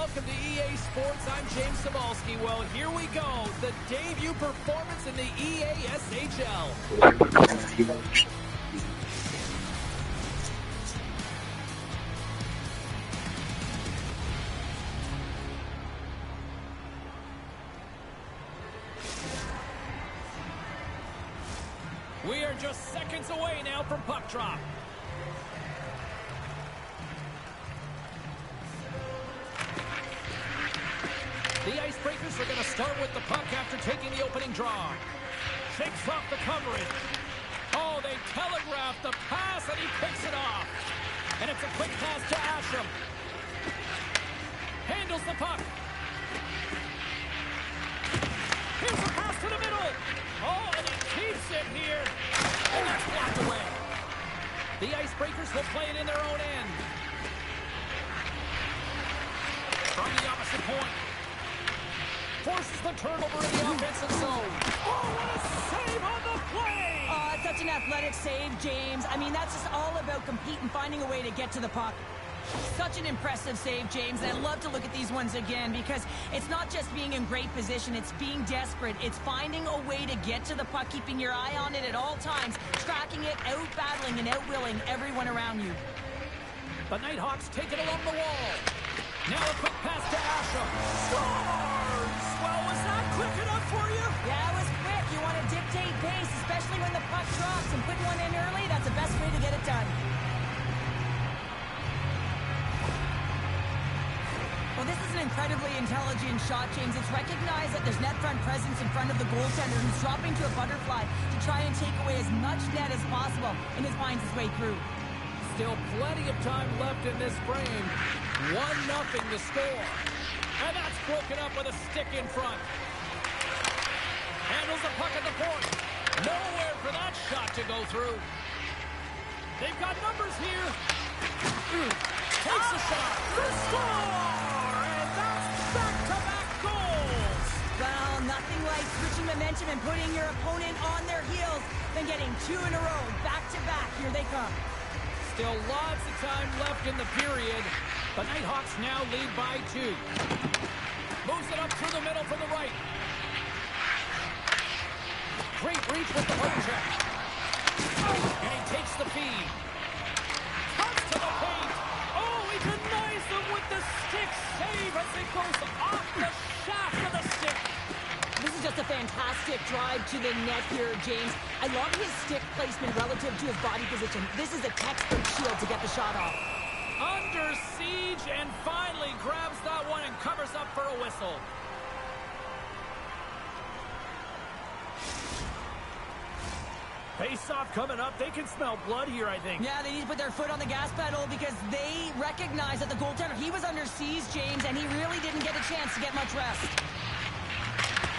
welcome to EA Sports. I'm James Cebulski. Well, here we go. The debut performance in the EASHL. We are just seconds away now from puck drop. The Icebreakers are going to start with the puck after taking the opening draw. Shakes off the coverage. Oh, they telegraph the pass, and he picks it off. And it's a quick pass to Asham. Handles the puck. Here's a pass to the middle. Oh, and he keeps it here. And that's blocked away. The Icebreakers will play it in their own end. From the opposite point. Forces the turnover in the offensive zone. Oh, what a save on the play! Oh, it's such an athletic save, James. I mean, that's just all about competing, finding a way to get to the puck. Such an impressive save, James. And I love to look at these ones again because it's not just being in great position, it's being desperate. It's finding a way to get to the puck, keeping your eye on it at all times, tracking it, out-battling and out-willing everyone around you. The Nighthawks take it along the wall. Now a quick pass to Asham. Scores! Well, was that quick enough for you? Yeah, it was quick. You want to dictate pace, especially when the puck drops, and put one in early. That's the best way to get it done. Well, this is an incredibly intelligent shot, James. It's recognized that there's net front presence in front of the goaltender who's dropping to a butterfly to try and take away as much net as possible, and his finds his way through. Still plenty of time left in this frame. 1-0 to score. And that's broken up with a stick in front. Handles the puck at the point. Nowhere for that shot to go through. They've got numbers here. Takes a shot. The score! And that's back-to-back goals. Well, nothing like switching momentum and putting your opponent on their heels than getting two in a row, back-to-back. Here they come. Still lots of time left in the period. The Nighthawks now lead by 2. Moves it up through the middle from the right. Great reach with the poke check. And he takes the feed. Comes to the paint. Oh, he denies them with the stick save as it goes off the shaft of the stick. This is just a fantastic drive to the net here, James. I love his stick placement relative to his body position. This is a textbook shield to get the shot off. Under siege and finally grabs that one and covers up for a whistle. Face-off coming up. They can smell blood here, I think. Yeah, they need to put their foot on the gas pedal because they recognize that the goaltender, he was under siege, James, and he really didn't get a chance to get much rest.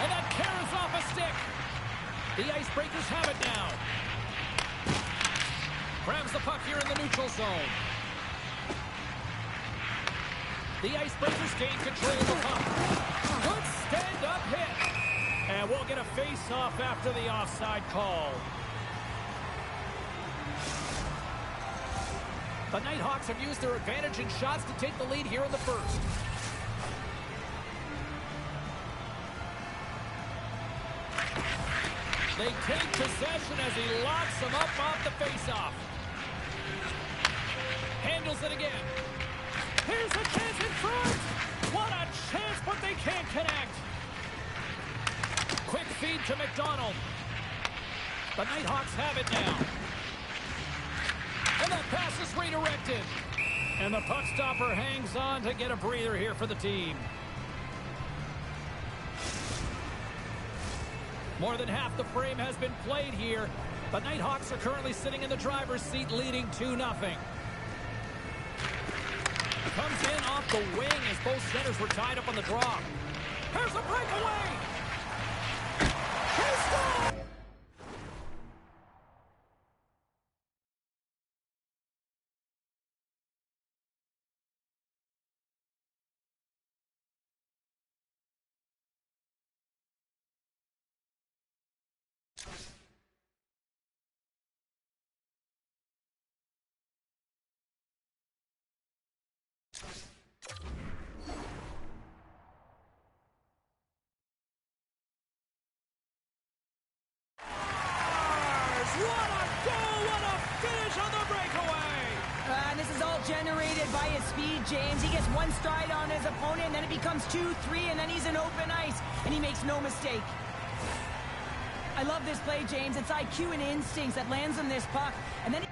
And that carries off a stick. The Icebreakers have it now. Grabs the puck here in the neutral zone. The Icebreakers gain control of the puck. Good stand-up hit. And we'll get a face-off after the offside call. The Nighthawks have used their advantage in shots to take the lead here in the first. They take possession as he locks them up off the face-off. Handles it again. Here's a chance in front. What a chance, but they can't connect. Quick feed to McDonald. The Nighthawks have it now. And that pass is redirected. And the puck stopper hangs on to get a breather here for the team. More than half the frame has been played here. The Nighthawks are currently sitting in the driver's seat, leading 2-0. Comes in off the wing as both centers were tied up on the draw. Here's a breakaway. He scores! What a goal! What a finish on the breakaway! And this is all generated by his speed, James. He gets one stride on his opponent, and then it becomes 2, 3, and then he's in open ice, and he makes no mistake. I love this play, James. It's IQ and instincts that lands him this puck, and then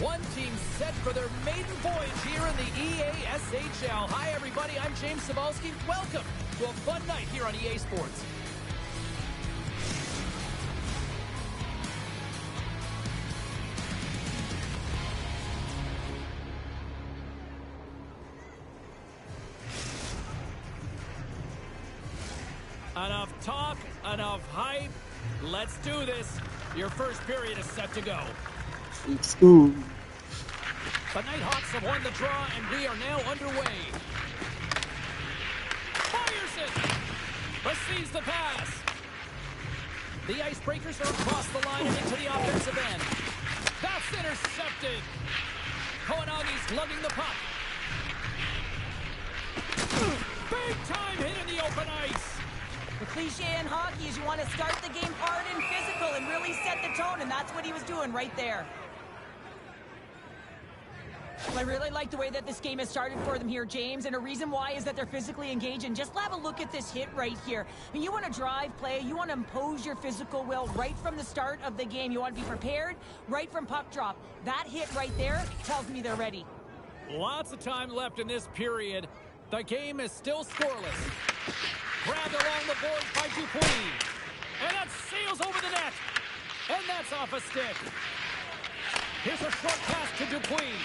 One team set for their maiden voyage here in the EASHL. Hi, everybody. I'm James Cybulski. Welcome to a fun night here on EA Sports. Enough talk, enough hype. Let's do this. Your first period is set to go. Let's go. The Nighthawks have won the draw, and we are now underway. Fires it! Receives the pass. The Icebreakers are across the line and into the offensive end. That's intercepted. Koenagi's lugging the puck. Big time hit in the open ice. The cliche in hockey is you want to start the game hard and physical and really set the tone, and that's what he was doing right there. I really like the way that this game has started for them here, James, and a reason why is that they're physically engaged. And just have a look at this hit right here. I mean, you want to drive play, you want to impose your physical will right from the start of the game. You want to be prepared right from puck drop. That hit right there tells me they're ready. Lots of time left in this period. The game is still scoreless. Grabbed along the boards by Dupuis. And that sails over the net. And that's off a stick. Here's a short pass to Dupuis.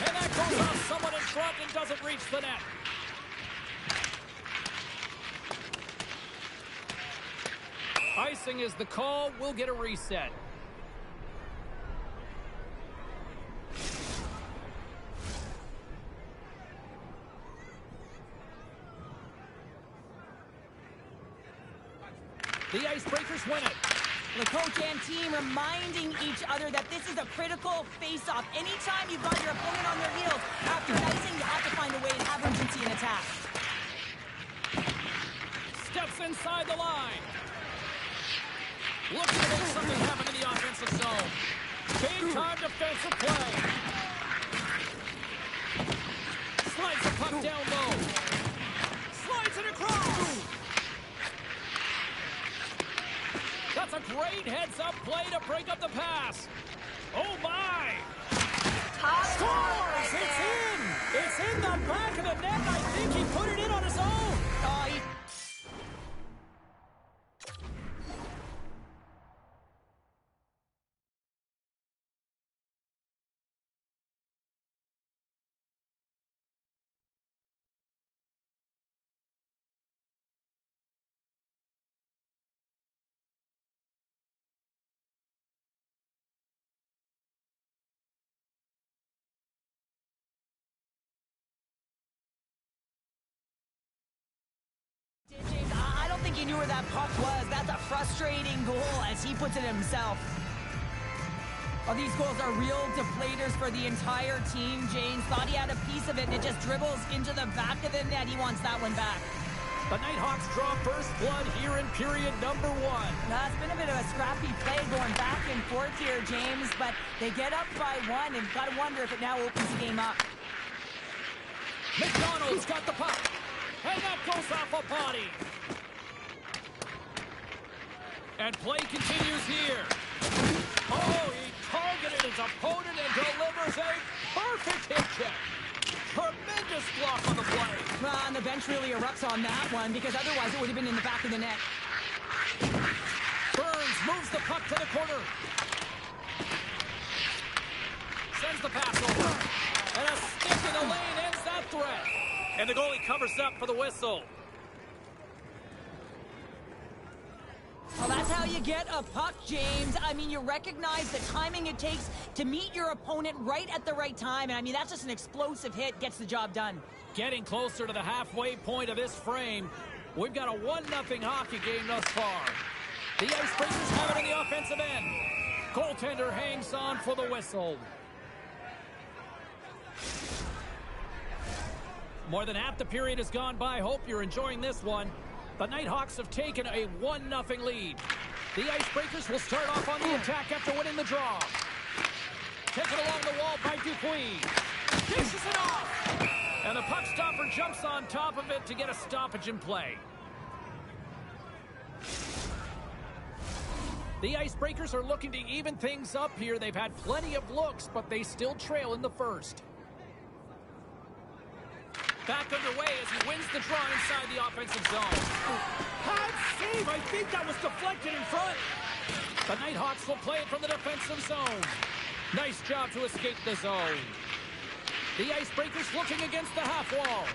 And that goes off someone in front and doesn't reach the net. Icing is the call. We'll get a reset. The Icebreakers win it. The coach and team reminding each other that this is a critical face-off. Anytime you've got your opponent on their heels, after icing, you have to find a way to have urgency in attack. Steps inside the line. Looking to make something happen in the offensive zone. Big-time defensive play. Slides the puck down low. Slides it across. That's a great heads-up play to break up the pass. Oh, my. Scores! It's in! It's in the back of the net. I think he put it in on his own. James, I don't think he knew where that puck was. That's a frustrating goal, as he puts it himself. Well, these goals are real deflators for the entire team. James thought he had a piece of it, and it just dribbles into the back of the net. He wants that one back. The Nighthawks draw first blood here in period number 1. Now, it's been a bit of a scrappy play going back and forth here, James, but they get up by 1, and got to wonder if it now opens the game up. McDonald's got the puck. And that goes off a body. And play continues here. Oh, he targeted his opponent and delivers a perfect hit check. Tremendous block on the play. Well, and the bench really erupts on that one, because otherwise it would have been in the back of the net. Burns moves the puck to the corner. Sends the pass over. And a stick in the lane ends that threat. And the goalie covers up for the whistle. Well, that's how you get a puck, James. I mean, you recognize the timing it takes to meet your opponent right at the right time. And I mean, that's just an explosive hit, gets the job done. Getting closer to the halfway point of this frame. We've got a 1-0 hockey game thus far. The Icebreakers have it in the offensive end. Goaltender hangs on for the whistle. More than half the period has gone by. Hope you're enjoying this one. The Nighthawks have taken a 1-0 lead. The Icebreakers will start off on the attack after winning the draw. Taken along the wall by Dupuis. Dishes it off. And the puck stopper jumps on top of it to get a stoppage in play. The Icebreakers are looking to even things up here. They've had plenty of looks, but they still trail in the first. Back underway as he wins the draw inside the offensive zone. Hard save! I think that was deflected in front. The Nighthawks will play it from the defensive zone. Nice job to escape the zone. The Icebreakers looking against the half wall.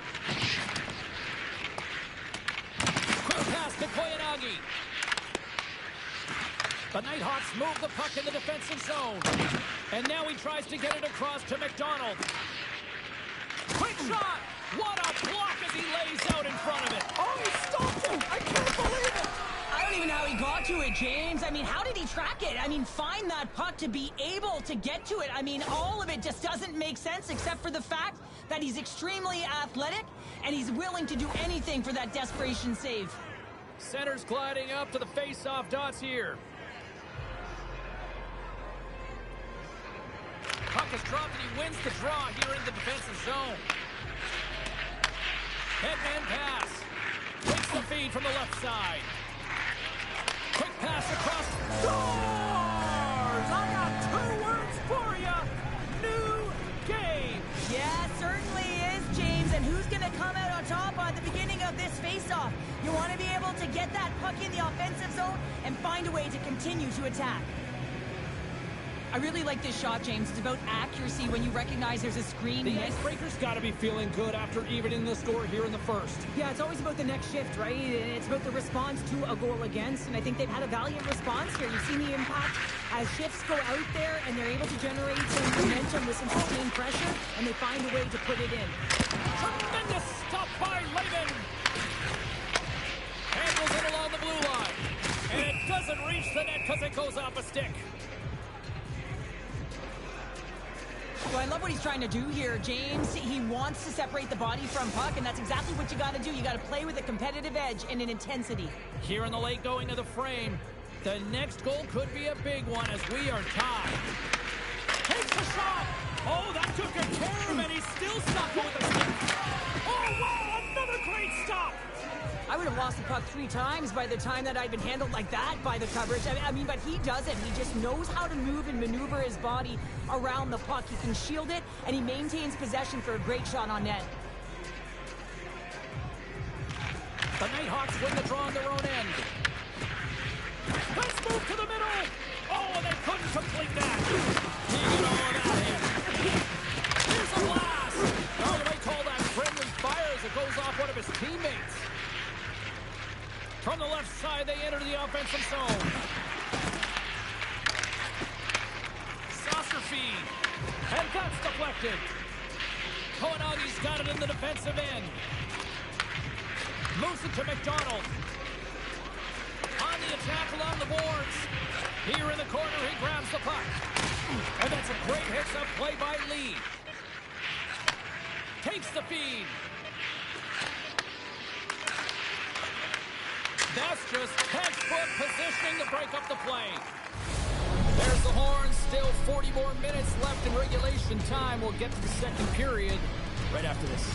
Quick pass to Koyanagi. The Nighthawks move the puck in the defensive zone. And now he tries to get it across to McDonald. Quick shot! What a block as he lays out in front of it. Oh, he stopped him! I can't believe it! I don't even know how he got to it, James. I mean, how did he track it? I mean, find that puck to be able to get to it. I mean, all of it just doesn't make sense except for the fact that he's extremely athletic and he's willing to do anything for that desperation save. Center's gliding up to the face-off dots here. Puck is dropped and he wins the draw here in the defensive zone. Headman pass. Takes the feed from the left side. Quick pass across. Scores! I got 2 words for you. New game. Yeah, certainly is, James. And who's going to come out on top at the beginning of this face-off? You want to be able to get that puck in the offensive zone and find a way to continue to attack. I really like this shot, James. It's about accuracy when you recognize there's a screen. The Icebreakers got to be feeling good after evening the score here in the first. Yeah, it's always about the next shift, right? And it's about the response to a goal against, and I think they've had a valiant response here. You've seen the impact as shifts go out there, and they're able to generate some momentum with some sustained pressure, and they find a way to put it in. Tremendous stop by Lehman. Handles it along the blue line. And it doesn't reach the net because it goes off a stick. Well, I love what he's trying to do here, James. He wants to separate the body from puck, and that's exactly what you got to do. You got to play with a competitive edge and an intensity. Here in the late going of the frame, the next goal could be a big one as we are tied. Takes a shot. Oh, that took a turn, and he's still stuck with a stick. Oh, wow, another great stop. I would have lost the puck 3 times by the time that I'd been handled like that by the coverage. I mean, but he doesn't. He just knows how to move and maneuver his body around the puck. He can shield it, and he maintains possession for a great shot on net. The Nighthawks win the draw on their own end. Let's move to the middle. Oh, and they couldn't complete that. He got all of that in. Here's a blast. Oh, they might call that friendly fire as it goes off one of his teammates. From the left side, they enter the offensive zone. Saucer feed. And that's deflected. Koenagi's got it in the defensive end. Moves it to McDonald. On the attack along the boards. Here in the corner, he grabs the puck. And that's a great hits-up play by Lee. Takes the feed. That's just textbook positioning to break up the play. There's the horn. Still 40 more minutes left in regulation time. We'll get to the second period right after this.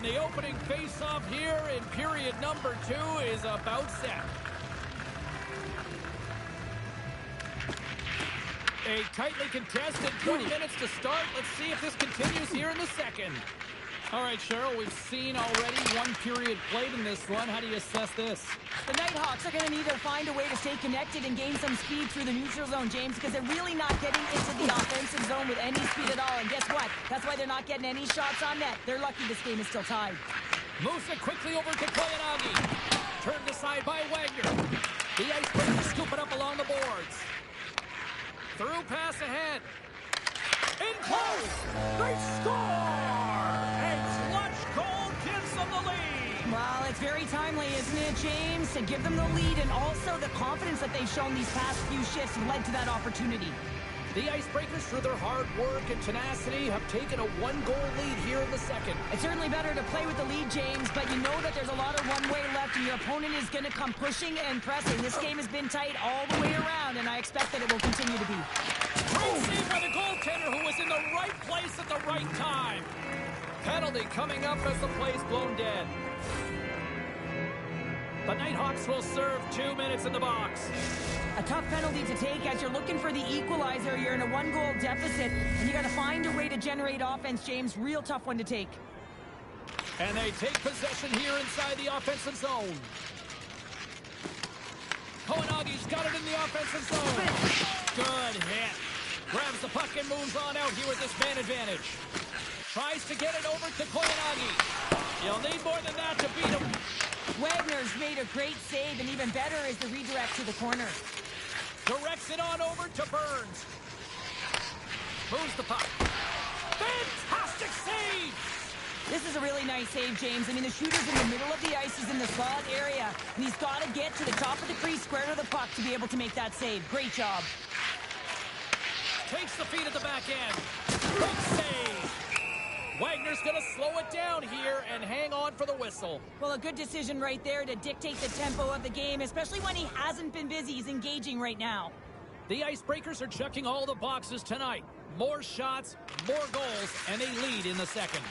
And the opening face-off here in period number 2 is about set. A tightly contested 20 minutes to start. Let's see if this continues here in the second. All right, Cheryl, we've seen already one period played in this one. How do you assess this? The Nighthawks are going to need to find a way to stay connected and gain some speed through the neutral zone, James, because they're really not getting into the offensive zone with any speed at all. And guess what? That's why they're not getting any shots on net. They're lucky this game is still tied. Moves it quickly over to Koyanagi. Turned aside by Wagner. The Icebreakers scoop it up along the boards. Through pass ahead. In close. They score! A clutch goal gives them the lead. Well, it's very timely, isn't it, James? To give them the lead, and also the confidence that they've shown these past few shifts led to that opportunity. The Icebreakers, through their hard work and tenacity, have taken a one-goal lead here in the second. It's certainly better to play with the lead, James, but you know that there's a lot of one-way left, and your opponent is going to come pushing and pressing. This game has been tight all the way around, and I expect that it will continue to be. Great save by the goaltender, who was in the right place at the right time. Penalty coming up as the play's blown dead. The Nighthawks will serve 2 minutes in the box. A tough penalty to take as you're looking for the equalizer. You're in a one-goal deficit, and you got to find a way to generate offense, James. Real tough one to take. And they take possession here inside the offensive zone. Koyanagi's got it in the offensive zone. Good hit. Grabs the puck and moves on out here with this man advantage. Tries to get it over to Koyanagi. You'll need more than that to beat him. Wagner's made a great save, and even better is the redirect to the corner. Directs it on over to Burns. Moves the puck. Fantastic save! This is a really nice save, James. I mean, the shooter's in the middle of the ice. He's in the slot area, and he's got to get to the top of the crease, square to the puck, to be able to make that save. Great job. Takes the feed at the back end. Great save! Wagner's going to slow it down here and hang on for the whistle. Well, a good decision right there to dictate the tempo of the game, especially when he hasn't been busy. He's engaging right now. The Icebreakers are checking all the boxes tonight. More shots, more goals, and they lead in the second.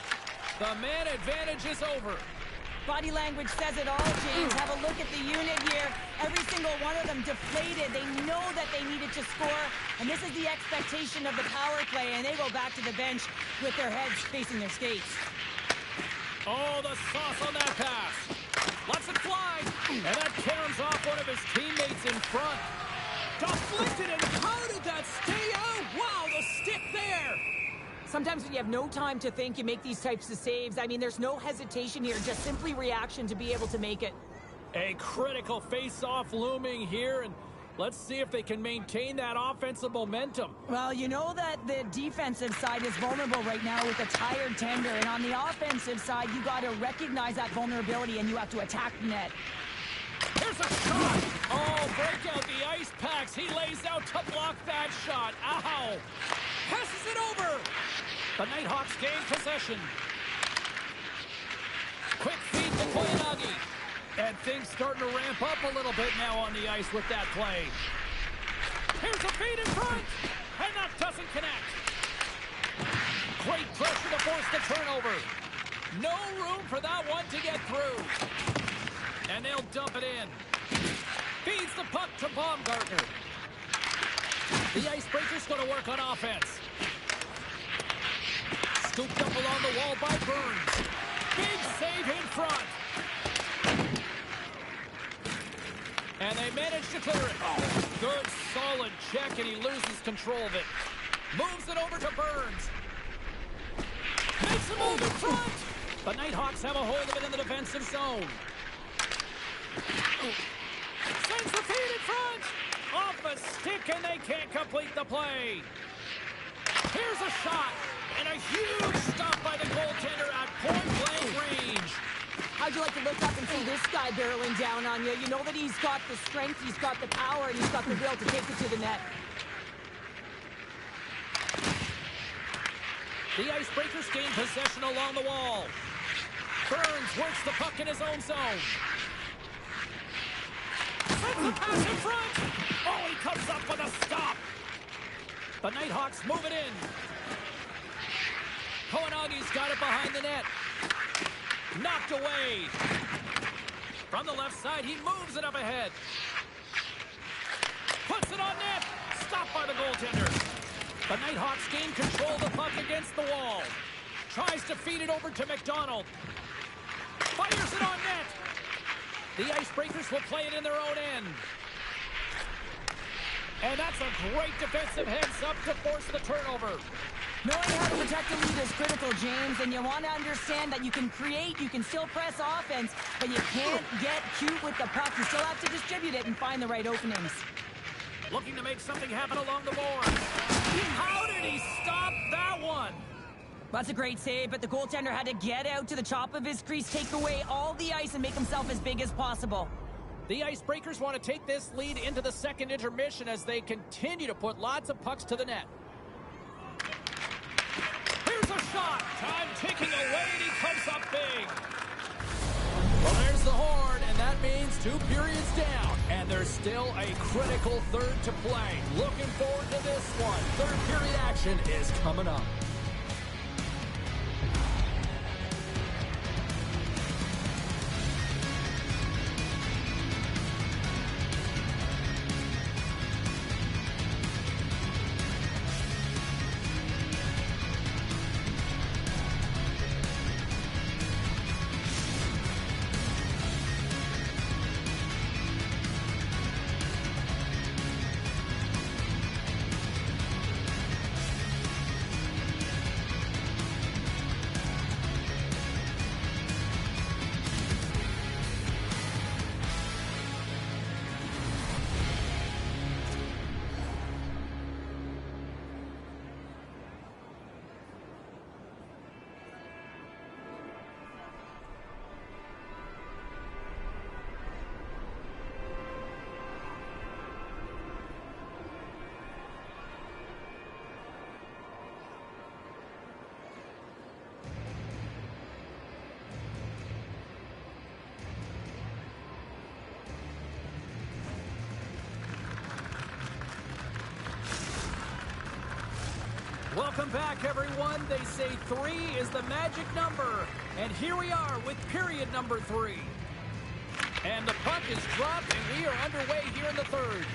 The man advantage is over. Body language says it all, James. Have a look at the unit here. Every single one of them deflated. They know that they needed to score, and this is the expectation of the power play, and they go back to the bench with their heads facing their skates. Oh, the sauce on that pass. Lets it fly, and that caroms off one of his teammates in front. Deflected, and how did that stay out? Wow, the stick there. Sometimes when you have no time to think, you make these types of saves. I mean, there's no hesitation here, just simply reaction to be able to make it. A critical face-off looming here, and let's see if they can maintain that offensive momentum. Well, you know that the defensive side is vulnerable right now with a tired tender, and on the offensive side, you got to recognize that vulnerability, and you have to attack the net. Here's a shot. Oh, break out the ice packs. He lays out to block that shot. Ow. Passes it over. The Nighthawks gain possession. Quick feed to Koyanagi. And things starting to ramp up a little bit now on the ice with that play. Here's a feed in front. And that doesn't connect. Great pressure to force the turnover. No room for that one to get through. And they'll dump it in. Feeds the puck to Baumgartner. The Icebreakers going to work on offense. Scooped up along the wall by Burns. Big save in front. And they manage to clear it. Oh, good, solid check, and he loses control of it. Moves it over to Burns. Makes a move in front. The Nighthawks have a hold of it in the defensive zone. Sends the feed in front. Off a stick, and they can't complete the play. Here's a shot. And a huge stop by the goaltender at point-blank range. How'd you like to look up and see this guy barreling down on you? You know that he's got the strength, he's got the power, and he's got the will to take it to the net. The Icebreakers gain possession along the wall. Burns works the puck in his own zone. Sends the pass in front. Oh, he comes up with a stop. The Nighthawks move it in. Koyanagi's got it behind the net. Knocked away. From the left side, he moves it up ahead. Puts it on net. Stopped by the goaltender. The Nighthawks gain control of the puck against the wall. Tries to feed it over to McDonald. Fires it on net. The Icebreakers will play it in their own end. And that's a great defensive heads-up to force the turnover. Knowing how to protect the lead is critical, James, and you want to understand that you can create, you can still press offense, but you can't get cute with the puck. You still have to distribute it and find the right openings. Looking to make something happen along the boards. How did he stop that one? That's a great save, but the goaltender had to get out to the top of his crease, take away all the ice, and make himself as big as possible. The Icebreakers want to take this lead into the second intermission as they continue to put lots of pucks to the net. Here's a shot. Time ticking away, and he comes up big. Well, there's the horn, and that means 2 periods down. And there's still a critical third to play. Looking forward to this one. Third period action is coming up. Welcome back, everyone. They say 3 is the magic number. And here we are with period number 3. And the puck is dropped, and we are underway here in the third.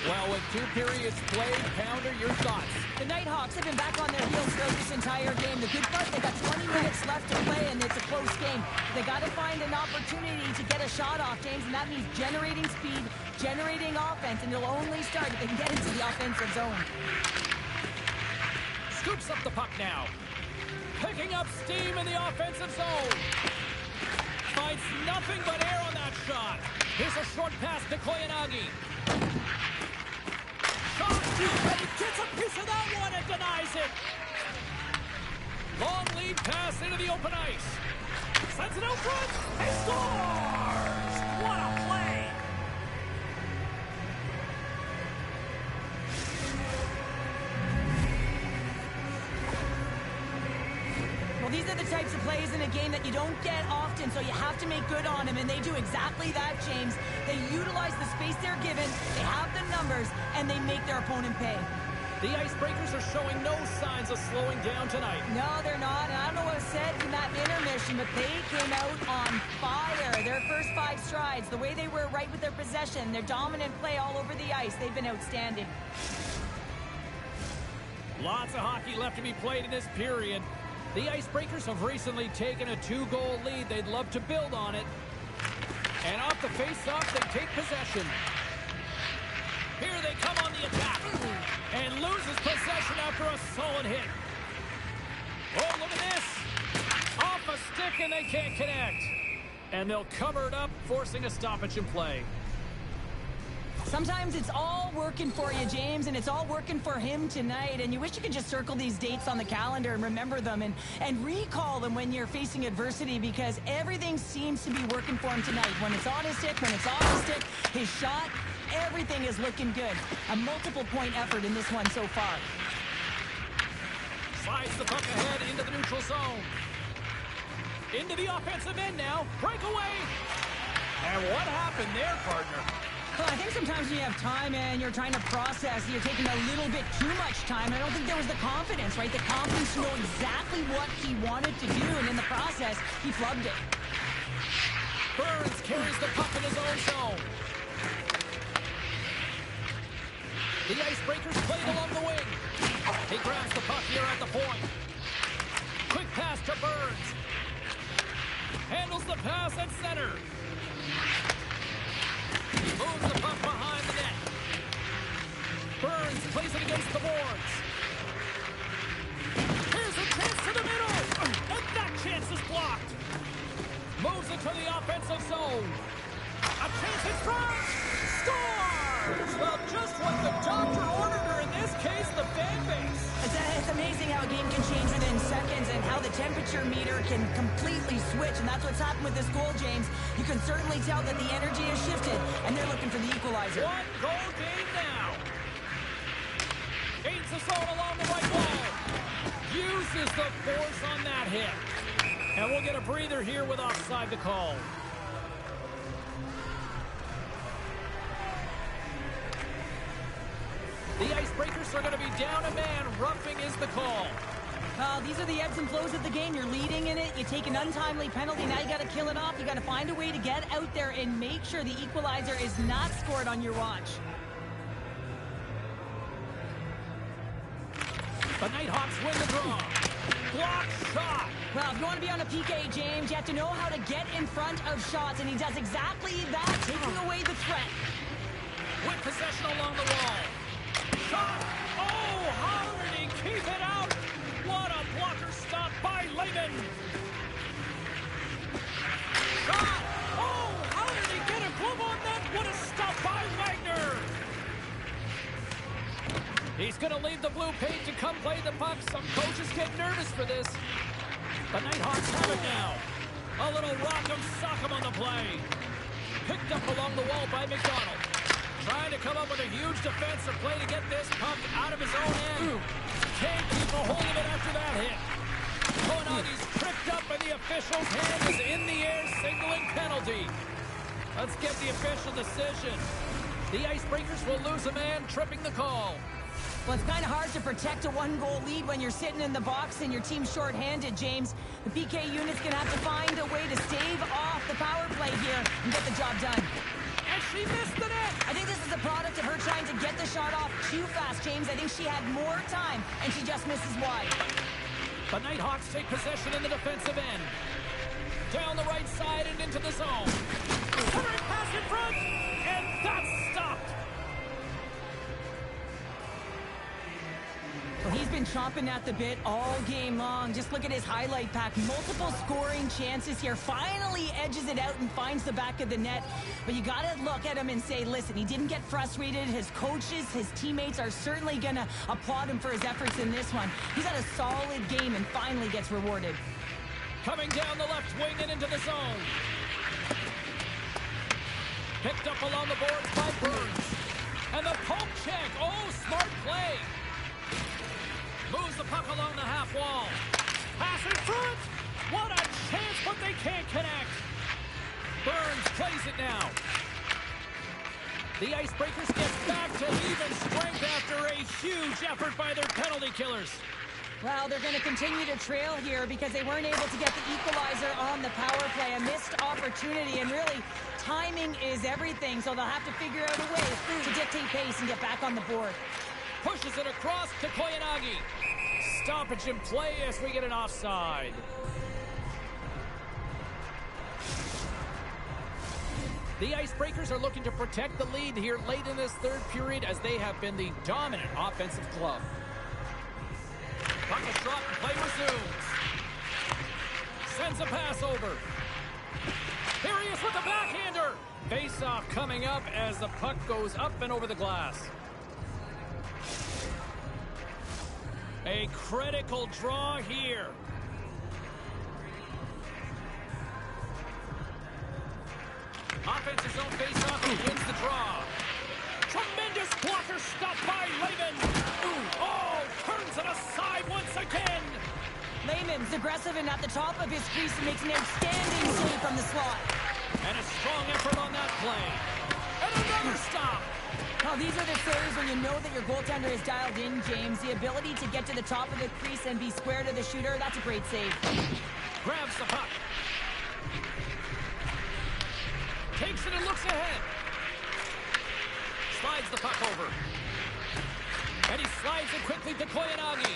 Well, with 2 periods played, Pounder, your thoughts? The Nighthawks have been back on their heels throughout this entire game. The good part, they got 20 minutes left to play, and it's a close game. They got to find an opportunity to get a shot off, James, and that means generating speed, generating offense, and they'll only start if they can get into the offensive zone. Scoops up the puck now. Picking up steam in the offensive zone. Finds nothing but air on that shot. Here's a short pass to Koyanagi. Shot, and he gets a piece of that one and denies it. Long lead pass into the open ice. Sends it out front and scores! What a play! Well, these are the types of plays in a game that you don't get often, so you have to make good on them, and they do exactly that, James. They utilize the space they're given, they have the numbers, and they make their opponent pay. The Icebreakers are showing no signs of slowing down tonight. No, they're not, and I don't know what was said in that intermission, but they came out on fire. Their first 5 strides, the way they were right with their possession, their dominant play all over the ice, they've been outstanding. Lots of hockey left to be played in this period. The Icebreakers have recently taken a 2-goal lead. They'd love to build on it. And off the face-off, they take possession. Here they come on the attack. And loses possession after a solid hit. Oh, look at this. Off a stick, and they can't connect. And they'll cover it up, forcing a stoppage in play. Sometimes it's all working for you, James, and it's all working for him tonight. And you wish you could just circle these dates on the calendar and remember them and recall them when you're facing adversity, because everything seems to be working for him tonight. When it's on his stick, when it's off his stick, his shot, everything is looking good. A multiple-point effort in this one so far. Slides the puck ahead into the neutral zone. Into the offensive end now. Breakaway. And what happened there, partner? Well, I think sometimes when you have time and you're trying to process, you're taking a little bit too much time. I don't think there was the confidence, right? The confidence to know exactly what he wanted to do, and in the process, he flubbed it. Burns carries the puck in his own zone. The Icebreakers played along the wing. He grabs the puck here at the point. Quick pass to Burns. Handles the pass at center. He moves the puck behind the net. Burns plays it against the boards. Here's a chance to the middle. And that chance is blocked. Moves it to the offensive zone. A chance in front. Scores! Well, just what the doctor ordered her, in this case, the fan base. It's amazing how a game can change within seconds and how the temperature meter can completely switch, and that's what's happened with this goal, James. You can certainly tell that the energy has shifted, and they're looking for the equalizer. One goal game now. Gains the zone along the right wall. Uses the force on that hit. And we'll get a breather here with offside to call. The Icebreakers are going to be down a man. Roughing is the call. Well, these are the ebbs and flows of the game. You're leading in it. You take an untimely penalty. Now you got to kill it off. You got to find a way to get out there and make sure the equalizer is not scored on your watch. The Nighthawks win the draw. Block shot. Well, if you want to be on a PK, James, you have to know how to get in front of shots, and he does exactly that, taking away the threat. With possession along the wall. Shot! Oh, how did he keep it out? What a blocker stop by Lehman! Shot! Oh, how did he get a glove on that? What a stop by Wagner! He's going to leave the blue paint to come play the puck. Some coaches get nervous for this. The Nighthawks have it now. A little rock'em sock'em on the play. Picked up along the wall by McDonald. Trying to come up with a huge defensive play to get this puck out of his own end. Can't keep a hold of it after that hit. Konagi's tripped up and the official's hand is in the air, signaling penalty. Let's get the official decision. The Icebreakers will lose a man, tripping the call. Well, it's kind of hard to protect a one-goal lead when you're sitting in the box and your team's short-handed, James. The PK unit's going to have to find a way to stave off the power play here and get the job done. And she missed the net. I think this is a product of her trying to get the shot off too fast, James. I think she had more time, and she just misses wide. The Nighthawks take possession in the defensive end. Down the right side and into the zone. Centering pass in front. And that's stopped. Well, he's been chomping at the bit all game long. Just look at his highlight pack. Multiple scoring chances here. Finally edges it out and finds the back of the net. But you got to look at him and say, listen, he didn't get frustrated. His coaches, his teammates are certainly going to applaud him for his efforts in this one. He's had a solid game and finally gets rewarded. Coming down the left wing and into the zone. Picked up along the boards by Burns. And the poke check. Oh, smart play. Moves the puck along the half wall. Pass in front. What a chance, but they can't connect. Burns plays it now. The Icebreakers get back to even strength after a huge effort by their penalty killers. Well, they're going to continue to trail here because they weren't able to get the equalizer on the power play. A missed opportunity, and really, timing is everything, so they'll have to figure out a way to dictate pace and get back on the board. Pushes it across to Koyanagi. Stoppage in play as we get an offside. The Icebreakers are looking to protect the lead here late in this third period as they have been the dominant offensive club. Puck is dropped and play resumes. Sends a pass over. Here he is with the backhander. Face-off coming up as the puck goes up and over the glass. A critical draw here. Offensive zone face-off, he wins the draw. Tremendous blocker stop by Lehman. Oh, turns it aside once again. Lehman's aggressive and at the top of his crease and makes an outstanding save from the slot. And a strong effort on that play. And a Another stop. Well, these are the saves when you know that your goaltender is dialed in, James. The ability to get to the top of the crease and be square to the shooter, that's a great save. Grabs the puck. Takes it and looks ahead. Slides the puck over. And he slides it quickly to Koyanagi.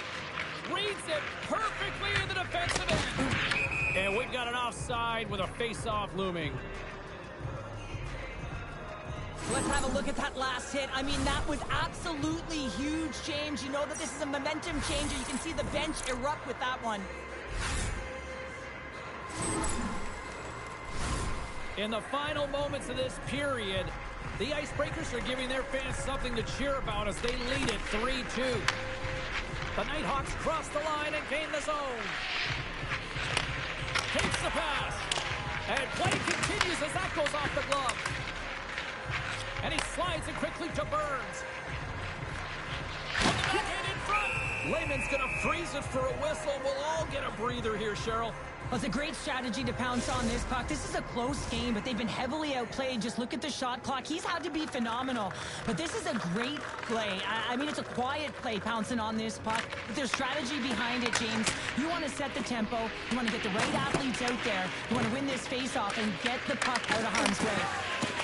Reads it perfectly in the defensive end. And we've got an offside with a face-off looming. Let's have a look at that last hit. I mean, that was absolutely huge, James. You know that this is a momentum changer. You can see the bench erupt with that one. In the final moments of this period, the Icebreakers are giving their fans something to cheer about as they lead it 3-2. The Nighthawks cross the line and gain the zone. Takes the pass. And play continues as that goes off the glove. And he slides it quickly to Burns. On the backhand in front. Lehman's going to freeze it for a whistle. We'll all get a breather here, Cheryl. Well, it's a great strategy to pounce on this puck. This is a close game, but they've been heavily outplayed. Just look at the shot clock. He's had to be phenomenal. But this is a great play. I mean, it's a quiet play pouncing on this puck. But there's strategy behind it, James. You want to set the tempo. You want to get the right athletes out there. You want to win this face-off and get the puck out of harm's way.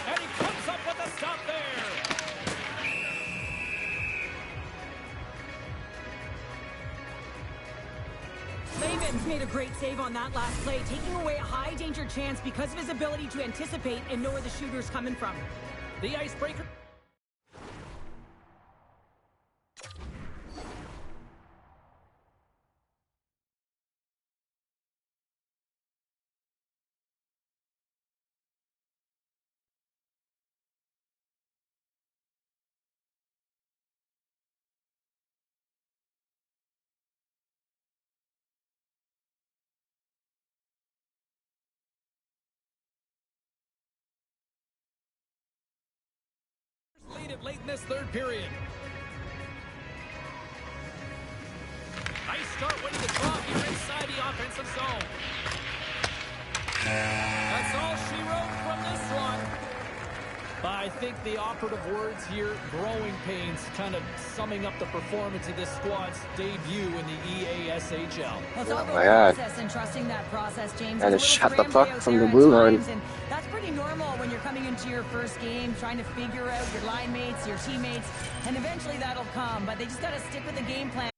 And he comes up with a stop there. Lehman's made a great save on that last play, taking away a high-danger chance because of his ability to anticipate and know where the shooter's coming from. The Icebreaker. Lead it late in this third period. Nice start winning the draw here inside the offensive zone. That's all she wrote from this one. I think the operative words here, growing pains, kind of summing up the performance of this squad's debut in the EASHL. Well, it's all Oh about my God. process and trusting that process, James. And It's a it little shut the scrambly puck out from there the at blue line. times, and that's pretty normal when you're coming into your first game, trying to figure out your line mates, your teammates, and eventually that'll come. But they just got to stick with the game plan.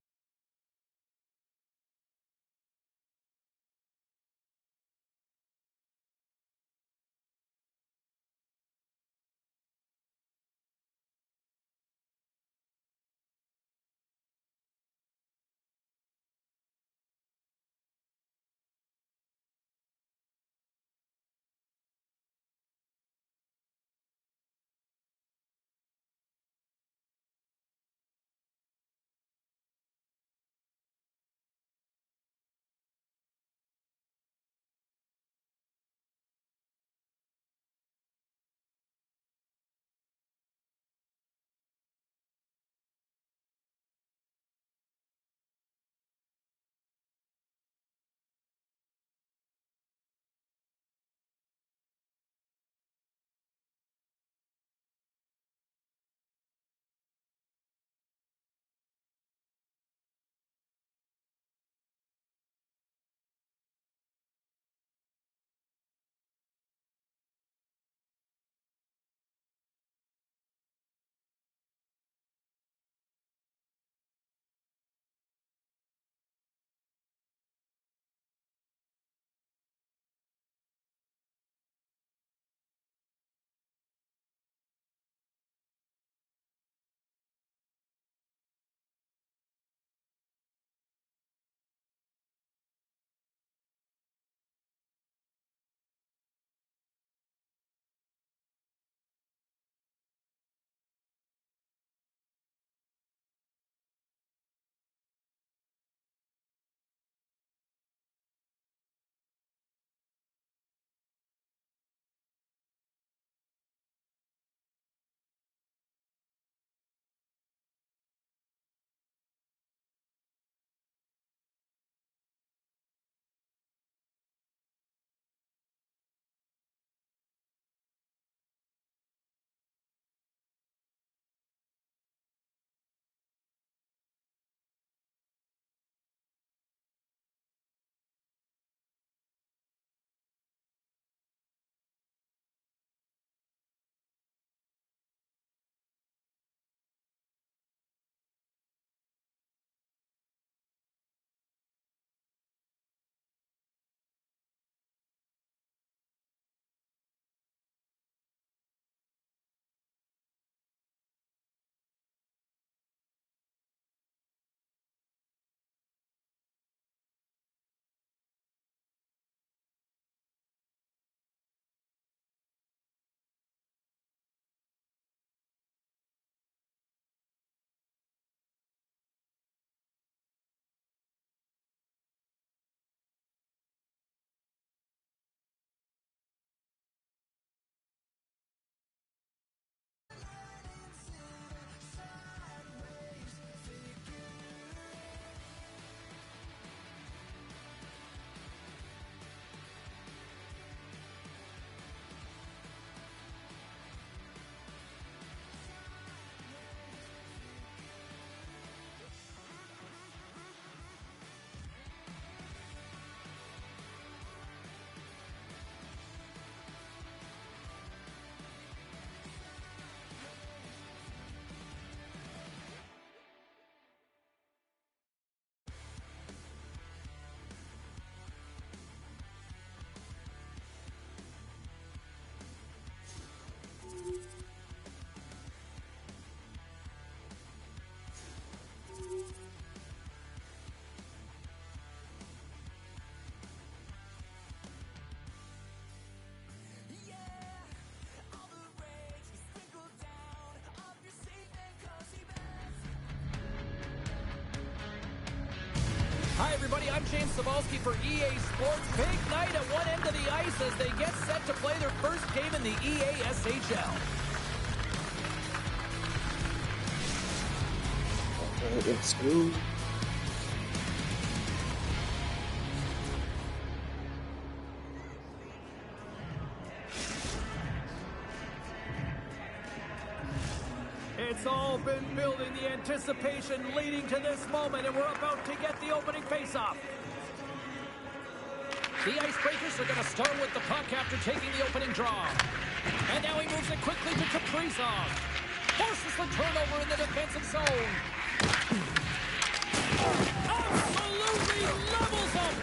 everybody. I'm James Cebulski for EA Sports. Big night at one end of the ice as they get set to play their first game in the EASHL. Let's go. It's all been building, the anticipation leading to this moment, and we're about to get the opening faceoff. The Icebreakers are going to start with the puck after taking the opening draw. And now he moves it quickly to Kaprizov. Forces the turnover in the defensive zone. Absolutely levels him.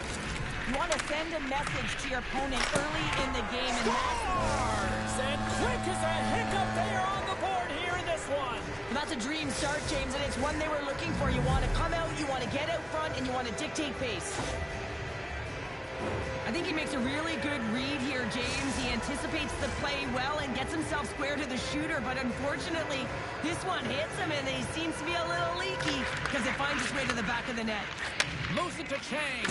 You want to send a message to your opponent early in the game, and that's... And quick as a hiccup, they are on the board here in this one. That's a dream start, James, and it's one they were looking for. You want to come out, you want to get out front, and you want to dictate pace. I think he makes a really good read here, James. He anticipates the play well and gets himself square to the shooter, but unfortunately, this one hits him, and he seems to be a little leaky because it finds its way to the back of the net. Moves it to Chang,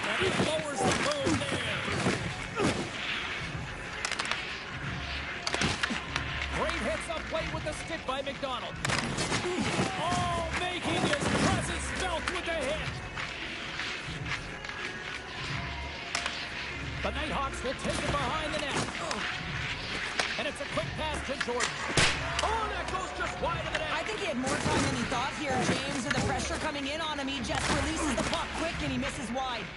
and he lowers the boom there. Great hits up play with the stick by McDonald. Oh, making his presence felt with the hit. The Nighthawks will take it behind the net. And it's a quick pass to Jordan. Oh, that goes just wide of the net. I think he had more time than he thought here, James. With the pressure coming in on him, he just releases the puck quick and he misses wide.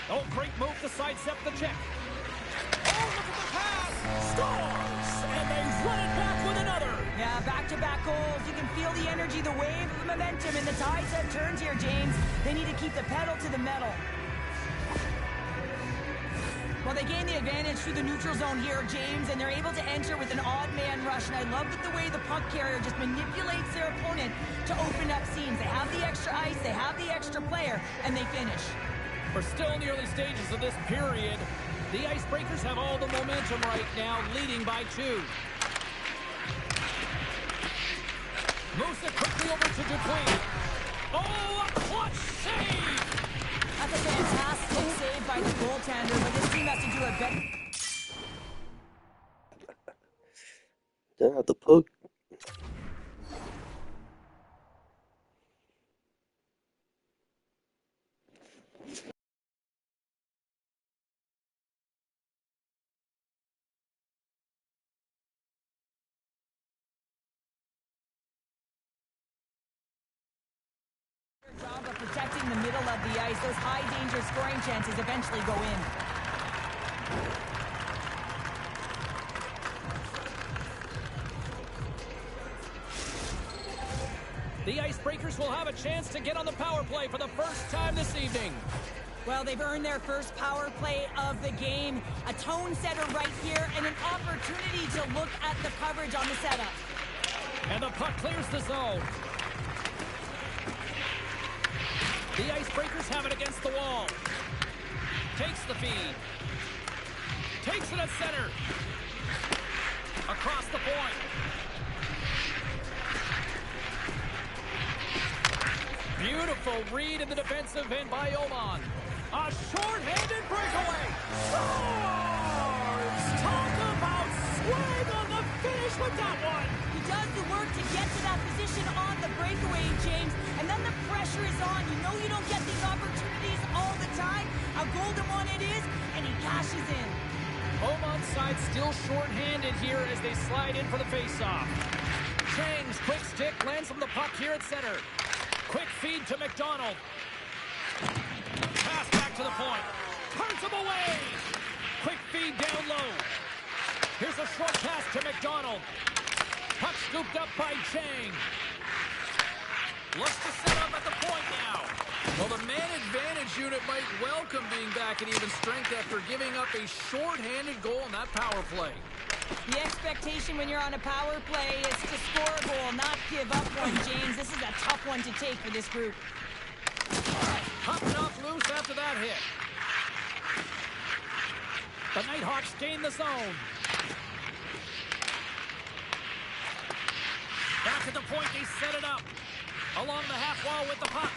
Oh, great move to sidestep the check. Oh, look at the pass. Scores! And they run it back with another. Yeah, back-to-back goals. You can feel the energy, the wave of momentum, and the tides have turned here, James. They need to keep the pedal to the metal. Well, they gain the advantage through the neutral zone here, James, and they're able to enter with an odd man rush. And I love the way the puck carrier just manipulates their opponent to open up seams. They have the extra ice, they have the extra player, and they finish. We're still in the early stages of this period. The Icebreakers have all the momentum right now, leading by 2. Moves it quickly over to Dupuis. Oh, a clutch save! That's a fantastic save by the goaltender, but this team has to do a better... Yeah, the puck. job of protecting the middle of the ice. Those high-danger scoring chances eventually go in. The Icebreakers will have a chance to get on the power play for the first time this evening. Well, they've earned their first power play of the game. A tone setter right here and an opportunity to look at the coverage on the setup. And the puck clears the zone. The Icebreakers have it against the wall. Takes the feed. Takes it at center. Across the point. Beautiful read in the defensive end by Oman. A short-handed breakaway. Scores! Talk about swing on the finish with that one. He does the work to get to that position on the breakaway, James, and then the pressure is on. You know you don't get these opportunities all the time. A golden one it is, and he cashes in. Oman's side still short-handed here as they slide in for the face-off. Chang's quick stick lands from the puck here at center. Quick feed to McDonald. Pass back to the point. Turns him away. Quick feed down low. Here's a short pass to McDonald. Puck scooped up by Chang. Looks to set up at the point now. Well, the man advantage unit might welcome being back at even strength after giving up a short-handed goal on that power play. The expectation when you're on a power play is to score a goal, not give up one, James. This is a tough one to take for this group. Popping off loose after that hit. The Nighthawks gain the zone. Back at the point, they set it up. Along the half wall with the puck.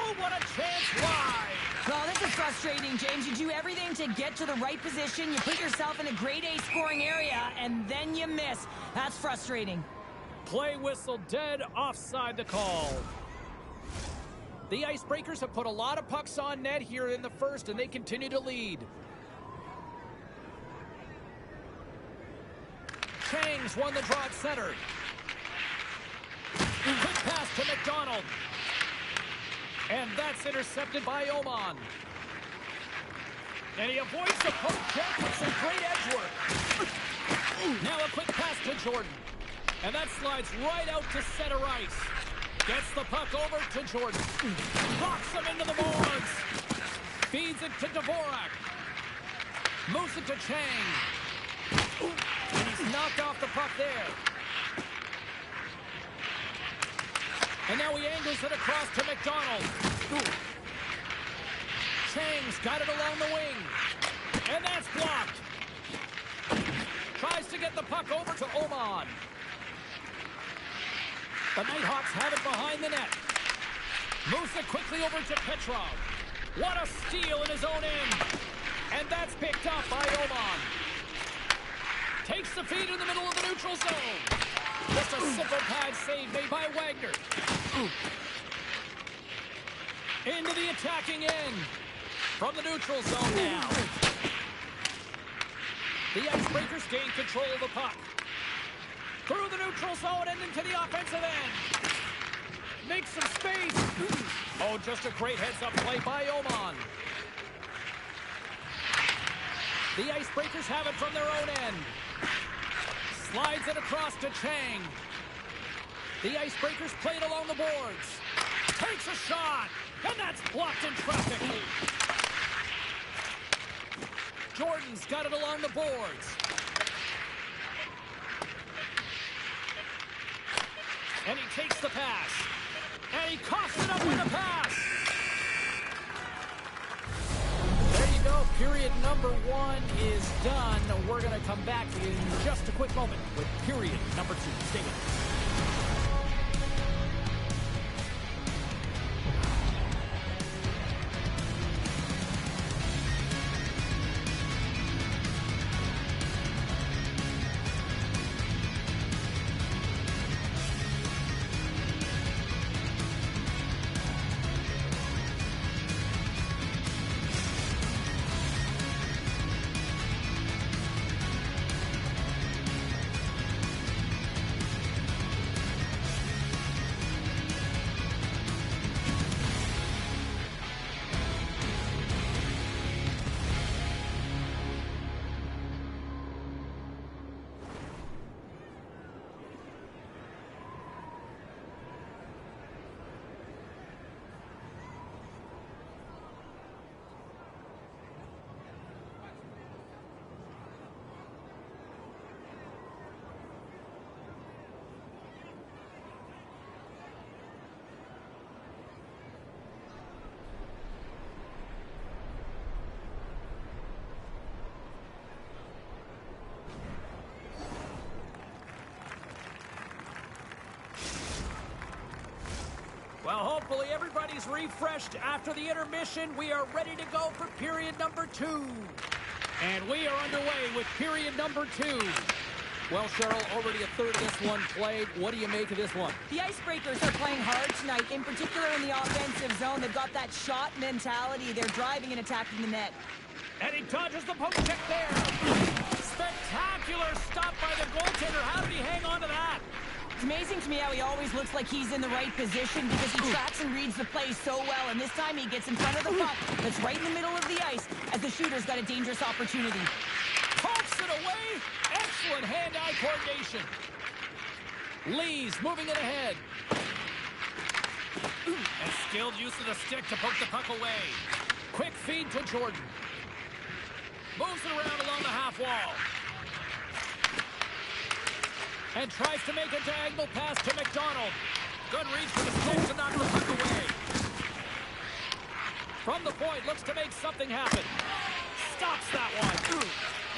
Oh, what a chance wide! Well, this is frustrating, James. You do everything to get to the right position. You put yourself in a grade A scoring area, and then you miss. That's frustrating. Play whistle dead, offside the call. The Icebreakers have put a lot of pucks on net here in the first, and they continue to lead. Chang's won the draw at center. Quick pass to McDonald. And that's intercepted by Oman. And he avoids the poke check with some great edge work. Now a quick pass to Jordan. And that slides right out to center ice. Gets the puck over to Jordan. Rocks him into the boards. Feeds it to Dvorak. Moves it to Chang. And he's knocked off the puck there. And now he angles it across to McDonald. Chang's got it along the wing. And that's blocked. Tries to get the puck over to Oman. The Nighthawks have it behind the net. Moves it quickly over to Petrov. What a steal in his own end. And that's picked up by Oman. Takes the feed in the middle of the neutral zone. Just a simple pad save made by Wagner. Into the attacking end. From the neutral zone now. The Icebreakers gain control of the puck. Through the neutral zone and into the offensive end. Makes some space. Oh, just a great heads-up play by Oman. The Icebreakers have it from their own end. Slides it across to Chang. The Icebreakers play it along the boards. Takes a shot. And that's blocked in traffic. Jordan's got it along the boards. And he takes the pass. And he coughs it up with a pass. There you go. Period number 1 is done. We're going to come back in just a quick moment with period number 2. Stay with us. Well, hopefully everybody's refreshed after the intermission. We are ready to go for period number 2. And we are underway with period number 2. Well, Cheryl, already a third of this one played. What do you make of this one? The Icebreakers are playing hard tonight, in particular in the offensive zone. They've got that shot mentality. They're driving and attacking the net. And he dodges the poke check there. Spectacular stop by the goaltender. How did he hang on to that? It's amazing to me how he always looks like he's in the right position because he tracks and reads the play so well. And this time he gets in front of the puck that's right in the middle of the ice as the shooter's got a dangerous opportunity. Pokes it away. Excellent hand-eye coordination. Lee's moving it ahead. And skilled use of the stick to poke the puck away. Quick feed to Jordan. Moves it around along the half wall. And tries to make a diagonal pass to McDonald. Good reach for the stick to knock the puck away. From the point, looks to make something happen. Stops that one.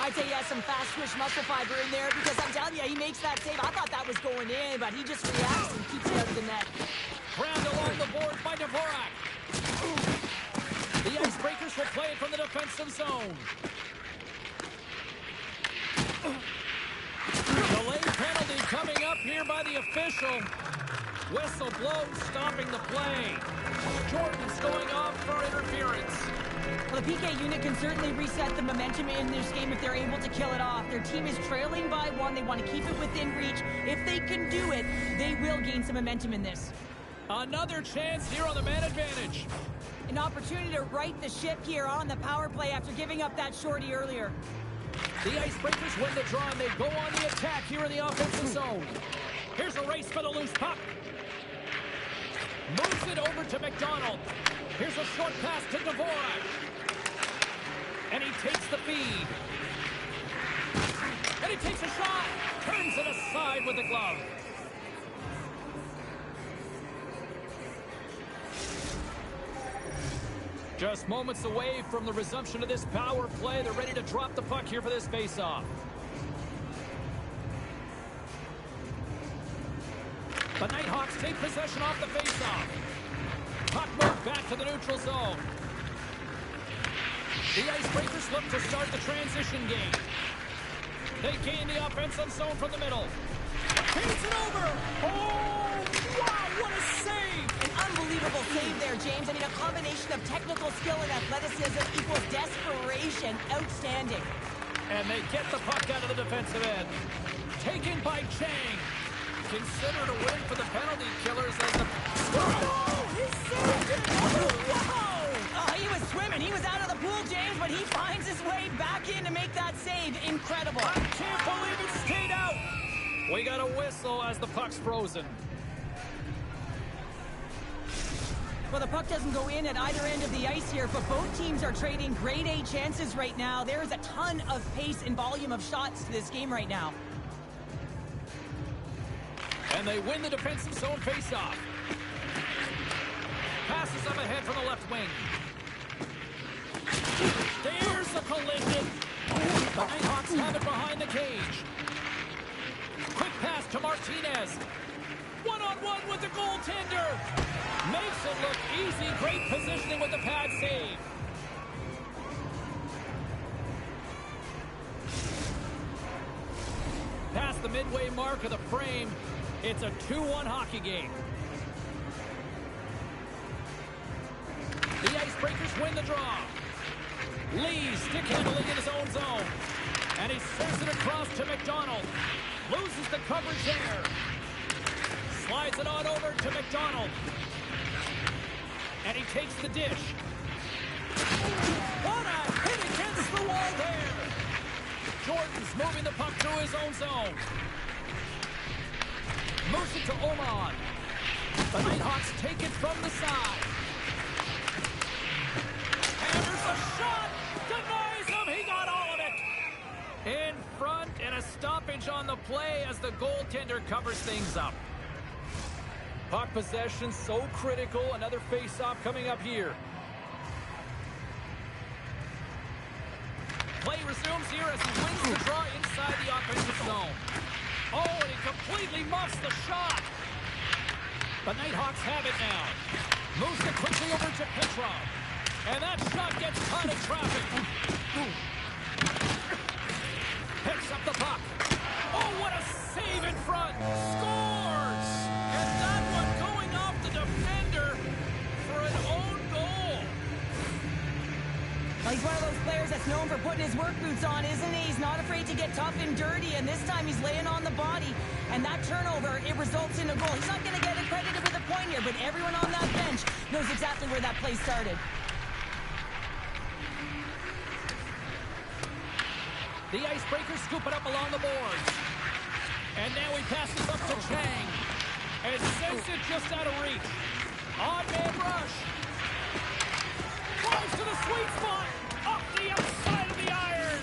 I'd say he has some fast twitch muscle fiber in there because I'm telling you, he makes that save. I thought that was going in, but he just reacts and keeps it out of the net. Crammed along the board by Dvorak. The Icebreakers will play it from the defensive zone. Delayed penalty coming up here by the official. Whistle blows, stopping the play. Jordan's going off for interference. Well, the PK unit can certainly reset the momentum in this game if they're able to kill it off. Their team is trailing by 1. They want to keep it within reach. If they can do it, they will gain some momentum in this. Another chance here on the man advantage. An opportunity to right the ship here on the power play after giving up that shorty earlier. The Icebreakers win the draw, and they go on the attack here in the offensive zone. Here's a race for the loose puck. Moves it over to McDonald. Here's a short pass to Dvorak. And he takes the feed. And he takes a shot. Turns it aside with the glove. Just moments away from the resumption of this power play. They're ready to drop the puck here for this face-off. The Nighthawks take possession off the face-off. Puck moved back to the neutral zone. The Icebreakers look to start the transition game. They gain the offensive zone from the middle. Paints it over. Oh, wow, what a save. An unbelievable save there, James. I mean, a combination of technical skill and athleticism equals desperation. Outstanding. And they get the puck out of the defensive end. Taken by Chang. Considered a win for the penalty killers as the... Oh, he saved it! Whoa! Oh, he was swimming. He was out of the pool, James, but he finds his way back in to make that save. Incredible. I can't believe it stayed out. We got a whistle as the puck's frozen. Well, the puck doesn't go in at either end of the ice here, but both teams are trading grade A chances right now. There is a ton of pace and volume of shots to this game right now. And they win the defensive zone faceoff. Passes up ahead from the left wing. There's a collision. The Nighthawks have it behind the cage. Quick pass to Martinez. One-on-one with the goaltender. Makes it look easy. Great positioning with the pad save. Past the midway mark of the frame. It's a 2-1 hockey game. The Icebreakers win the draw. Lee stick handling in his own zone. And he sends it across to McDonald. Loses the coverage there. Slides it on over to McDonald. And he takes the dish. What a hit against the wall there. Jordan's moving the puck through his own zone. Moves it to Oman. The Nighthawks take it from the side. Hammers a shot. Denies him. He got all of it. In front and a stoppage on the play as the goaltender covers things up. Puck possession so critical. Another face-off coming up here. Play resumes here as he wins the draw inside the offensive zone. Oh, and he completely muffs the shot. The Nighthawks have it now. Moves it quickly over to Petrov. And that shot gets caught in traffic. Picks up the puck. Oh, what a save in front. Scores! And that one going off the defender for an own goal. Well, he's one of those players that's known for putting his work boots on, isn't he? He's not afraid to get tough and dirty, and this time he's laying on the body. And that turnover, it results in a goal. He's not going to get credited with a point here, but everyone on that bench knows exactly where that play started. The Icebreakers scoop it up along the boards. And now he passes up to Chang. And sends it just out of reach. On-man rush. Drives to the sweet spot. Up the outside of the iron.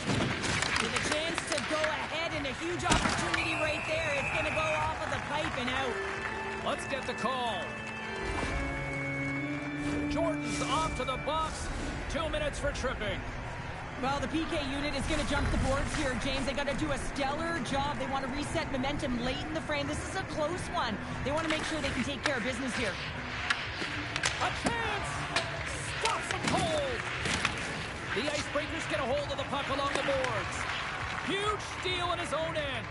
With a chance to go ahead and a huge opportunity right there. It's going to go off of the pipe and out. Let's get the call. Jordan's off to the box. 2 minutes for tripping. Well, the PK unit is going to jump the boards here, James. They got to do a stellar job. They want to reset momentum late in the frame. This is a close one. They want to make sure they can take care of business here. A chance! Stops him cold! The Icebreakers get a hold of the puck along the boards. Huge steal in his own end.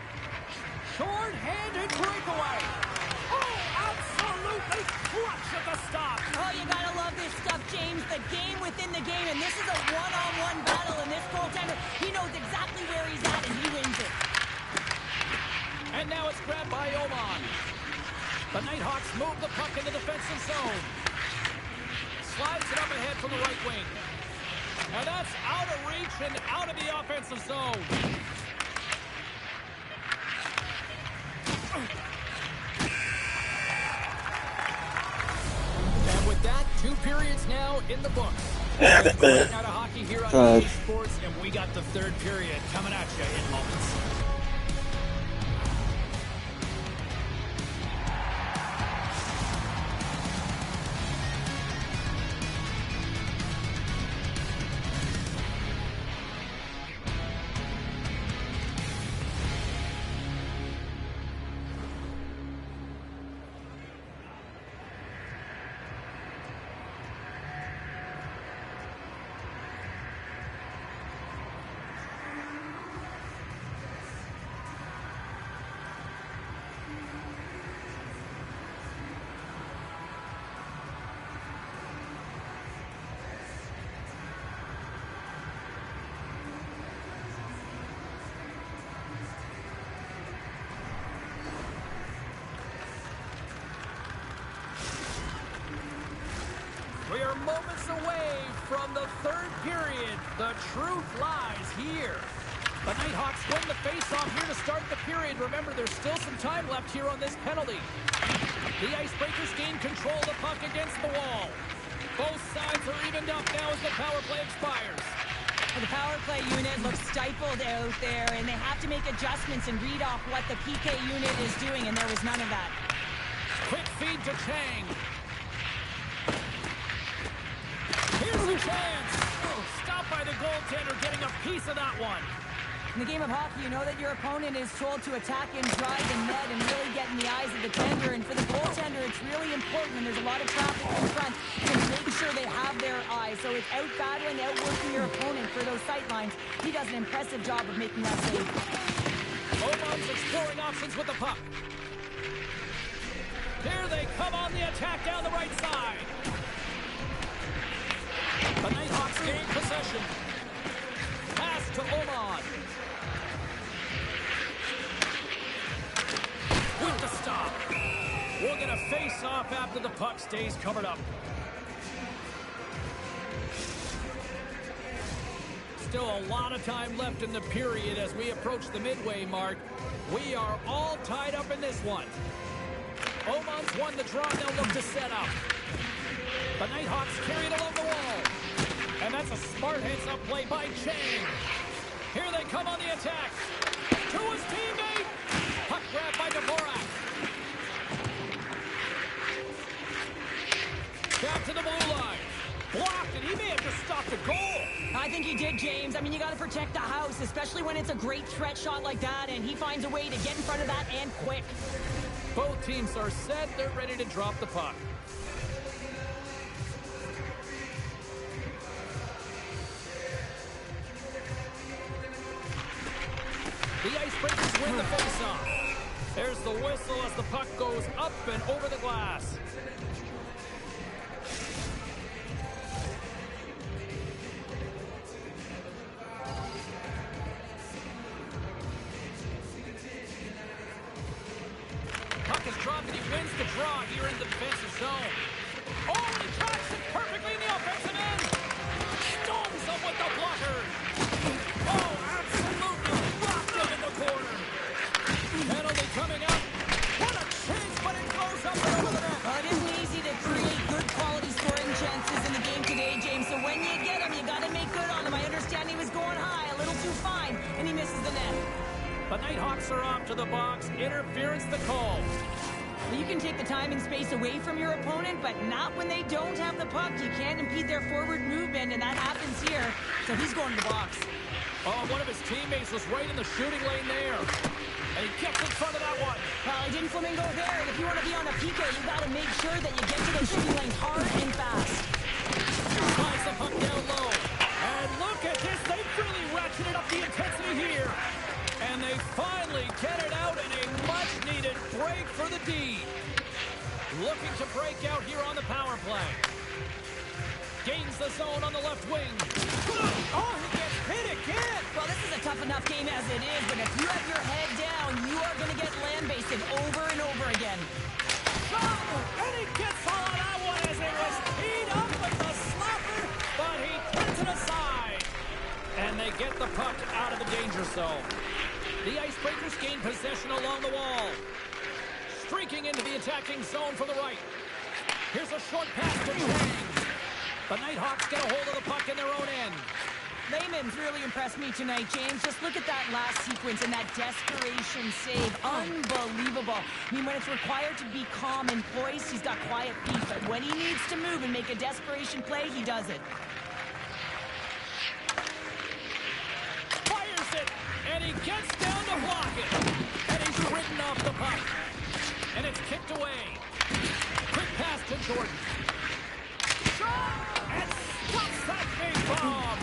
Short-handed breakaway. Oh, absolutely clutch at the stop. Oh, you gotta love this stuff, James. The game within the game, and this is a one-on-one battle, and this goaltender, he knows exactly where he's at, and he wins it. And now it's grabbed by Oman. The Nighthawks move the puck in the defensive zone. Slides it up ahead from the right wing. And that's out of reach and out of the offensive zone. And with that, 2 periods now in the books. Out of hockey here on EA Sports, and we got the 3rd period coming at you in moments. We are moments away from the 3rd period. The truth lies here. The Nighthawks win the face-off here to start the period. Remember, there's still some time left here on this penalty. The Icebreakers gain control of the puck against the wall. Both sides are evened up now as the power play expires. Well, the power play unit looks stifled out there, and they have to make adjustments and read off what the PK unit is doing, and there was none of that. Quick feed to Chang. Here's a chance. Oh, stopped by the goaltender, getting a piece of that one. In the game of hockey, you know that your opponent is told to attack and drive the net and really get in the eyes of the defender. And for the goaltender, it's really important when there's a lot of traffic in front to make sure they have their eyes. So it's out-battling, outworking your opponent for those sight lines. He does an impressive job of making that save. Oman's exploring options with the puck. Here they come on the attack down the right side. The Nighthawks gain possession. Pass to Oman. With the stop. We're going to face off after the puck stays covered up. Still a lot of time left in the period as we approach the midway mark. We are all tied up in this one. Oman's won the draw, and they'll look to set up. The Nighthawks carry it along the wall. And that's a smart heads-up play by Chang. Here they come on the attack. To his teammate. Puck grab by Dvorak. Back to the blue line. Blocked, and he may have just stopped a goal. I think he did, James. I mean, you got to protect the house, especially when it's a great threat shot like that, and he finds a way to get in front of that and quick. Both teams are set. They're ready to drop the puck. The Icebreakers win the faceoff. There's the whistle as the puck goes up and over the glass. Puck is dropped and he wins the draw here in the defensive zone. Oh, and he tracks it perfectly in the offensive end. Stones him with the blocker. Oh, absolutely rocked him in the corner. Penalty coming up. What a chance, but it goes up and over the net. It isn't easy to create good quality scoring chances in the game today, James. So when you get them, you got to make good on them. I understand he was going high, a little too fine, and he misses the net. The Nighthawks are off to the box. Interference the call. Well, you can take the time and space away from your opponent, but not when they don't have the puck. You can't impede their forward movement, and that happens here. So he's going to the box. Oh, one of his teammates was right in the shooting lane there. And he gets in front of that one. Well, he didn't Flamingo there. If you want to be on a PK, you got to make sure that you get to those shooting lanes hard and fast. Slides the puck down low. And look at this. They've really ratcheted up the intensity here. And they finally get it out in a much-needed break for the D. Looking to break out here on the power play. Gains the zone on the left wing. Oh, he gets hit again. Well, this is a tough enough game as it is, but if you have your head down, you are going to get land-basted over and over again. And he gets all on that one as it was teed up with the slapper, but he puts it aside. And they get the puck out of the danger zone. The Icebreakers gain possession along the wall. Streaking into the attacking zone from the right. Here's a short pass to Chang. The Nighthawks get a hold of the puck in their own end. Layman's really impressed me tonight, James. Just look at that last sequence and that desperation save. Unbelievable. I mean, when it's required to be calm and poised, he's got quiet feet. But when he needs to move and make a desperation play, he does it. Fires it, and he gets down to block it. And he's ridden off the puck. And it's kicked away. Quick pass to Jordan. And stops that big bomb.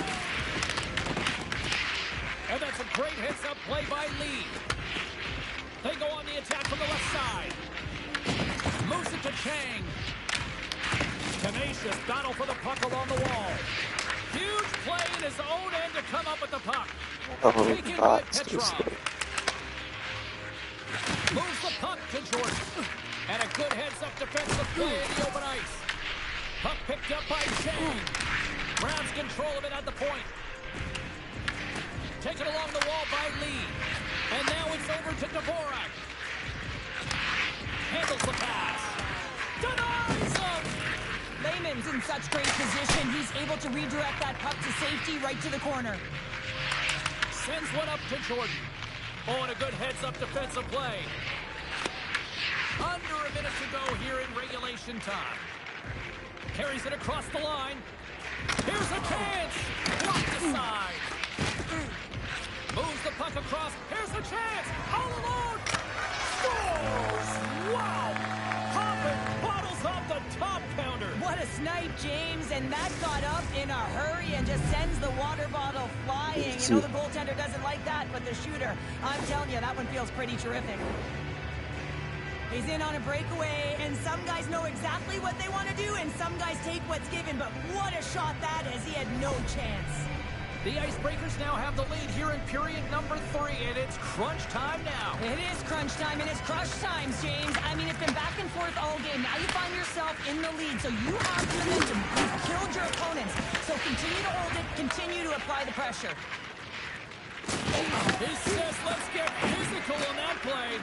And that's a great heads-up play by Lee. They go on the attack from the left side. Moves it to Chang. Tenacious battle for the puck along the wall. Huge play in his own end to come up with the puck. Taken by Petrov. Moves the puck to Jordan. And a good heads-up defensive play in the open ice. Puck picked up by Chang. Grabs control of it at the point. Taken along the wall by Lee. And now it's over to Dvorak. Handles the pass. Denies him! Layman's in such great position. He's able to redirect that puck to safety right to the corner. Sends one up to Jordan. Oh, and a good heads-up defensive play. Under a minute to go here in regulation time. Carries it across the line. Here's a chance. Blocked aside. Moves the puck across. Here's a chance. All alone. Scores. Wow. Popping bottles off the top counter. What a snipe, James. And that got up in a hurry and just sends the water bottle flying. You know the goaltender doesn't like that, but the shooter, I'm telling you, that one feels pretty terrific. He's in on a breakaway, and some guys know exactly what they want to do, and some guys take what's given, but what a shot that is. He had no chance. The Icebreakers now have the lead here in period number 3, and it's crunch time now. It is crunch time, and it's crush times, James. I mean, it's been back and forth all game. Now you find yourself in the lead, so you have the momentum. You've killed your opponents, so continue to hold it, continue to apply the pressure. He says, let's get physical on that play.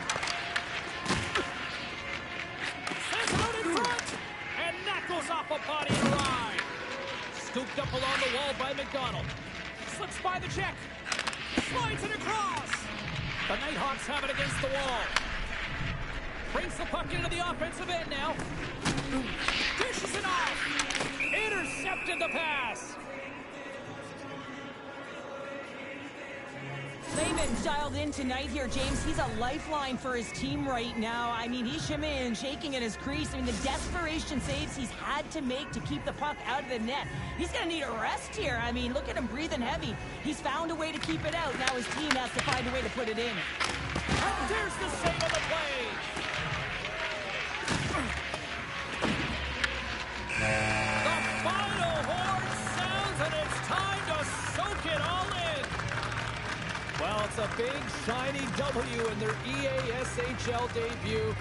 Out in front, and that goes off a body and a ride. Scooped up along the wall by McDonald. Slips by the check. Slides it across. The Nighthawks have it against the wall. Brings the puck into the offensive end now. Dishes it off. Intercepted the pass. Layman's dialed in tonight here, James. He's a lifeline for his team right now. I mean, he's shimmying and shaking at his crease. I mean, the desperation saves he's had to make to keep the puck out of the net. He's going to need a rest here. I mean, look at him breathing heavy. He's found a way to keep it out. Now his team has to find a way to put it in. And there's the save of the play. The final horn sounds, and it's time to soak it all in. Well, it's a big, shiny W in their EASHL debut.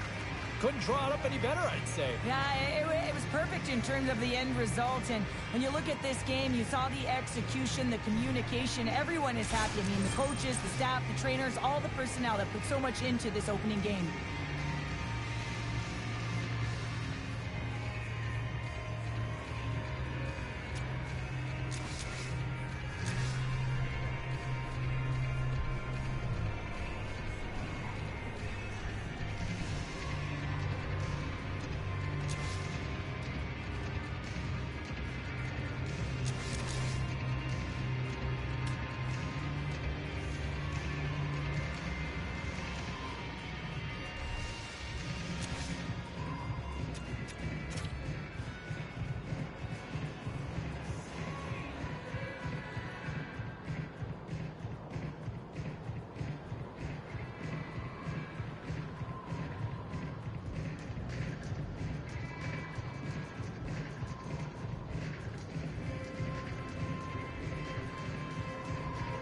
Couldn't draw it up any better, I'd say. Yeah, it was perfect in terms of the end result. And when you look at this game, you saw the execution, the communication. Everyone is happy. I mean, the coaches, the staff, the trainers, all the personnel that put so much into this opening game.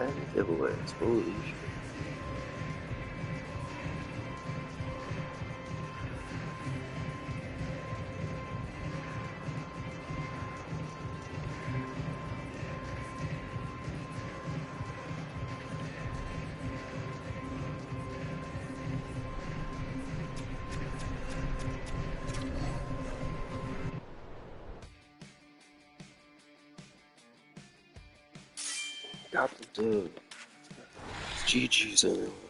And giveaways, holy shit. Got the dub. GG's everyone.